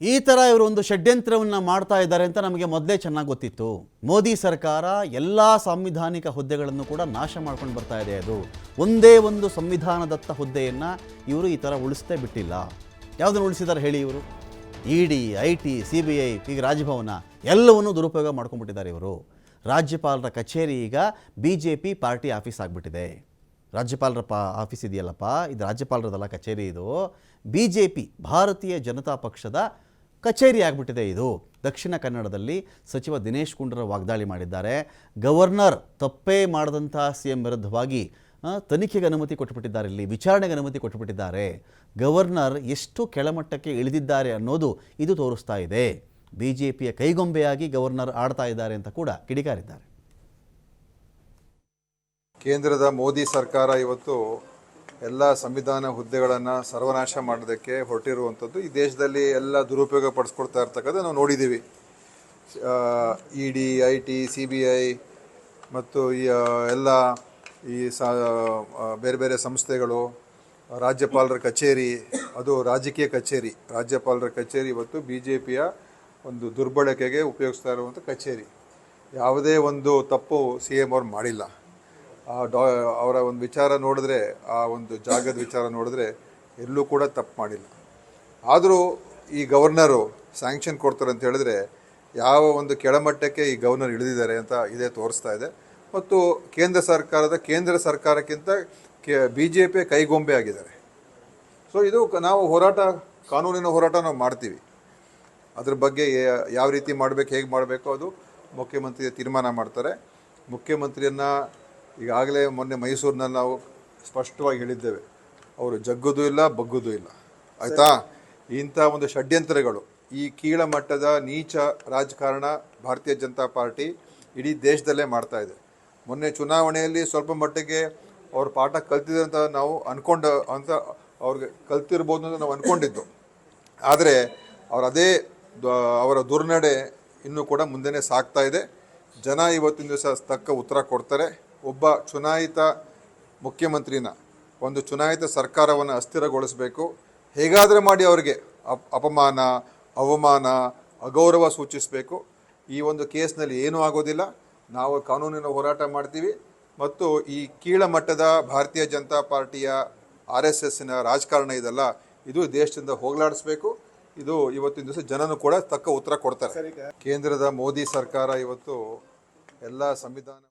ಈ ಥರ ಇವರು ಒಂದು ಷಡ್ಯಂತ್ರವನ್ನು ಮಾಡ್ತಾ ಇದ್ದಾರೆ ಅಂತ ನಮಗೆ ಮೊದಲೇ ಚೆನ್ನಾಗಿ ಗೊತ್ತಿತ್ತು. ಮೋದಿ ಸರ್ಕಾರ ಎಲ್ಲ ಸಾಂವಿಧಾನಿಕ ಹುದ್ದೆಗಳನ್ನು ಕೂಡ ನಾಶ ಮಾಡ್ಕೊಂಡು ಬರ್ತಾ ಇದೆ. ಅದು ಒಂದೇ ಒಂದು ಸಂವಿಧಾನದತ್ತ ಹುದ್ದೆಯನ್ನು ಇವರು ಈ ಥರ ಉಳಿಸ್ತೇ ಬಿಟ್ಟಿಲ್ಲ. ಯಾವುದನ್ನು ಉಳಿಸಿದ್ದಾರೆ ಹೇಳಿ? ಇವರು ಇಡಿ, IT, CBI, ಈಗ ರಾಜಭವನ ಎಲ್ಲವನ್ನೂ ದುರುಪಯೋಗ ಮಾಡ್ಕೊಂಡ್ಬಿಟ್ಟಿದ್ದಾರೆ ಇವರು. ರಾಜ್ಯಪಾಲರ ಕಚೇರಿ ಈಗ BJP ಪಾರ್ಟಿ ಆಫೀಸ್ ಆಗಿಬಿಟ್ಟಿದೆ. ರಾಜ್ಯಪಾಲರ ಆಫೀಸ್ ಇದೆಯಲ್ಲಪ್ಪ, ಇದು ರಾಜ್ಯಪಾಲರದಲ್ಲ ಕಚೇರಿ, ಇದು BJP ಭಾರತೀಯ ಜನತಾ ಪಕ್ಷದ ಕಚೇರಿ ಆಗಿಬಿಟ್ಟಿದೆ. ಇದು ದಕ್ಷಿಣ ಕನ್ನಡದಲ್ಲಿ ಸಚಿವ ದಿನೇಶ್ ಗುಂಡೂರಾವ್ ವಾಗ್ದಾಳಿ ಮಾಡಿದ್ದಾರೆ. ಗವರ್ನರ್ ತಪ್ಪೇ ಮಾಡಿದಂಥ CM ವಿರುದ್ಧವಾಗಿ ತನಿಖೆಗೆ ಅನುಮತಿ ಕೊಟ್ಟುಬಿಟ್ಟಿದ್ದಾರೆ, ಇಲ್ಲಿ ವಿಚಾರಣೆಗೆ ಅನುಮತಿ ಕೊಟ್ಟುಬಿಟ್ಟಿದ್ದಾರೆ. ಗವರ್ನರ್ ಎಷ್ಟು ಕೆಳಮಟ್ಟಕ್ಕೆ ಇಳಿದಿದ್ದಾರೆ ಅನ್ನೋದು ಇದು ತೋರಿಸ್ತಾ ಇದೆ. BJPಯ ಕೈಗೊಂಬೆಯಾಗಿ ಗವರ್ನರ್ ಆಡ್ತಾ ಇದ್ದಾರೆ ಅಂತ ಕೂಡ ಕಿಡಿಕಾರಿದ್ದಾರೆ. ಕೇಂದ್ರದ ಮೋದಿ ಸರ್ಕಾರ ಇವತ್ತು ಎಲ್ಲ ಸಂವಿಧಾನ ಹುದ್ದೆಗಳನ್ನು ಸರ್ವನಾಶ ಮಾಡೋದಕ್ಕೆ ಹೊರಟಿರುವಂಥದ್ದು ಈ ದೇಶದಲ್ಲಿ ಎಲ್ಲ ದುರುಪಯೋಗ ಪಡಿಸ್ಕೊಳ್ತಾ ಇರ್ತಕ್ಕಂಥ ನಾವು ನೋಡಿದ್ದೀವಿ. ಇಡಿ, IT, CBI ಮತ್ತು ಎಲ್ಲ ಈ ಬೇರೆ ಬೇರೆ ಸಂಸ್ಥೆಗಳು, ರಾಜ್ಯಪಾಲರ ಕಚೇರಿ, ಅದು ರಾಜಕೀಯ ಕಚೇರಿ, ರಾಜ್ಯಪಾಲರ ಕಚೇರಿ ಇವತ್ತು BJPಯ ಒಂದು ದುರ್ಬಳಕೆಗೆ ಉಪಯೋಗಿಸ್ತಾ ಇರುವಂಥ ಕಚೇರಿ. ಯಾವುದೇ ಒಂದು ತಪ್ಪು CM ಅವ್ರು ಮಾಡಿಲ್ಲ. ಅವರ ಒಂದು ವಿಚಾರ ನೋಡಿದ್ರೆ, ಆ ಒಂದು ಜಾಗದ ವಿಚಾರ ನೋಡಿದ್ರೆ ಎಲ್ಲೂ ಕೂಡ ತಪ್ಪು ಮಾಡಿಲ್ಲ. ಆದರೂ ಈ ಗವರ್ನರು ಸ್ಯಾಂಕ್ಷನ್ ಕೊಡ್ತಾರೆ ಅಂತ ಹೇಳಿದ್ರೆ ಯಾವ ಒಂದು ಕೆಳಮಟ್ಟಕ್ಕೆ ಈ ಗವರ್ನರ್ ಇಳಿದಿದ್ದಾರೆ ಅಂತ ಇದೇ ತೋರಿಸ್ತಾ ಇದೆ. ಮತ್ತು ಕೇಂದ್ರ ಸರ್ಕಾರಕ್ಕಿಂತ BJP ಕೈಗೊಂಬೆ ಆಗಿದ್ದಾರೆ. ಸೊ ಇದು ನಾವು ಕಾನೂನಿನ ಹೋರಾಟ ನಾವು ಮಾಡ್ತೀವಿ. ಅದ್ರ ಬಗ್ಗೆ ಯಾವ ರೀತಿ ಮಾಡಬೇಕು, ಹೇಗೆ ಮಾಡಬೇಕು ಅದು ಮುಖ್ಯಮಂತ್ರಿ ತೀರ್ಮಾನ ಮಾಡ್ತಾರೆ. ಮುಖ್ಯಮಂತ್ರಿಯನ್ನು ಈಗಾಗಲೇ ಮೊನ್ನೆ ಮೈಸೂರಿನಲ್ಲಿ ನಾವು ಸ್ಪಷ್ಟವಾಗಿ ಹೇಳಿದ್ದೇವೆ, ಅವರು ಜಗ್ಗೋದು ಇಲ್ಲ, ಬಗ್ಗೋದು ಇಲ್ಲ, ಆಯಿತಾ? ಇಂಥ ಒಂದು ಷಡ್ಯಂತ್ರಗಳು, ಈ ಕೀಳಮಟ್ಟದ ನೀಚ ರಾಜಕಾರಣ ಭಾರತೀಯ ಜನತಾ ಪಾರ್ಟಿ ಇಡೀ ದೇಶದಲ್ಲೇ ಮಾಡ್ತಾ ಇದೆ. ಮೊನ್ನೆ ಚುನಾವಣೆಯಲ್ಲಿ ಸ್ವಲ್ಪ ಮಟ್ಟಿಗೆ ಅವ್ರ ಪಾಠ ಕಲ್ತಿದೆ ಅಂತ ನಾವು ಅವ್ರಿಗೆ ಕಲ್ತಿರ್ಬೋದು ಅಂತ ನಾವು ಅಂದ್ಕೊಂಡಿದ್ದು. ಆದರೆ ಅವರ ದುರ್ನಡೆ ಇನ್ನೂ ಕೂಡ ಮುಂದೆನೇ ಸಾಗ್ತಾ ಇದೆ. ಜನ ಇವತ್ತಿನ ದಿವಸ ತಕ್ಕ ಉತ್ತರ ಕೊಡ್ತಾರೆ. ಒಬ್ಬ ಚುನಾಯಿತ ಮುಖ್ಯಮಂತ್ರಿನ, ಒಂದು ಚುನಾಯಿತ ಸರ್ಕಾರವನ್ನು ಅಸ್ಥಿರಗೊಳಿಸಬೇಕು. ಹೇಗಾದರೂ ಮಾಡಿ ಅವರಿಗೆ ಅಪಮಾನ, ಅವಮಾನ, ಅಗೌರವ ಸೂಚಿಸಬೇಕು. ಈ ಒಂದು ಕೇಸ್ನಲ್ಲಿ ಏನೂ ಆಗೋದಿಲ್ಲ. ನಾವು ಕಾನೂನಿನ ಹೋರಾಟ ಮಾಡ್ತೀವಿ. ಮತ್ತು ಈ ಕೀಳಮಟ್ಟದ ಭಾರತೀಯ ಜನತಾ ಪಾರ್ಟಿಯ RSSನ ರಾಜಕಾರಣ ಇದೆಲ್ಲ, ಇದು ದೇಶದಿಂದ ಹೋಗಲಾಡಿಸ್ಬೇಕು. ಇದು ಇವತ್ತಿನ ದಿವಸ ಜನನೂ ಕೂಡ ತಕ್ಕ ಉತ್ತರ ಕೊಡ್ತಾರೆ. ಕೇಂದ್ರದ ಮೋದಿ ಸರ್ಕಾರ ಇವತ್ತು ಎಲ್ಲ ಸಂವಿಧಾನ